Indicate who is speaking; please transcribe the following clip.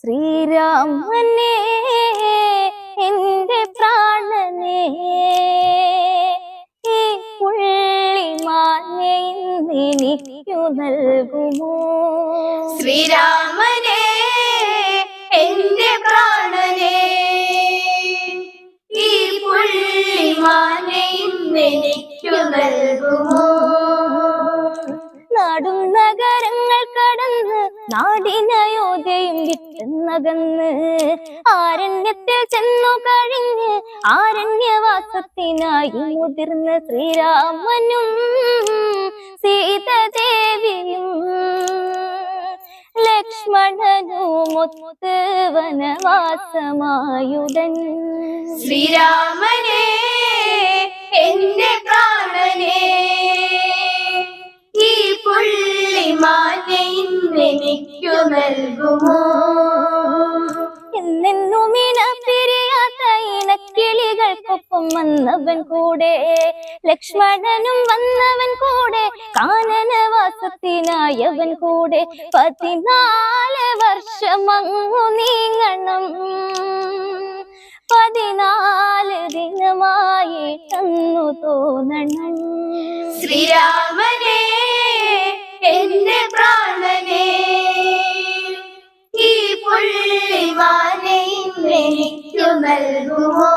Speaker 1: ശ്രീരാമനേ എന്റെ പ്രാണനേ, ഈ പുള്ളിമാനെ എനിക്കു നൽകുമോ?
Speaker 2: ശ്രീരാമനേ എന്റെ പ്രാണനേ, ഈ പുള്ളിമാനെ എനിക്കു നൽകുമോ?
Speaker 1: നാടും നഗരങ്ങൾ കടന്ന് നാടിനയോധ്യയും വിട്ടെന്നകന്ന് ആരണ്യത്തിൽ ചെന്നു കഴിഞ്ഞ് ആരണ്യവാസത്തിനായി മുതിർന്ന ശ്രീരാമനും സീതദേവിയും ലക്ഷ്മണനുമൊത്ത് വനവാസമായുടൻ.
Speaker 2: ശ്രീരാമനേ എന്റെ പ്രാണനേ, ഈ പുള്ളിമാനെ എനിക്കു നൽകുമോ?
Speaker 1: എന്നെന്നും ഇണപിരിയാത്ത ഇണക്കിളികൾക്കൊപ്പം വന്നവൻ കൂടെ, ലക്ഷ്മണനും വന്നവൻ കൂടെ, കാനനവാസത്തിനായവൻ കൂടെ. 14 വർഷമങ്ങു നീങ്ങണം, 14 ദിനമായിട്ടന്നു തോന്നണം.
Speaker 2: ശ്രീരാമനേ എന്റെ പ്രാണനേ, ഈ പുള്ളിമാനെ എനിക്കു നൽകുമോ?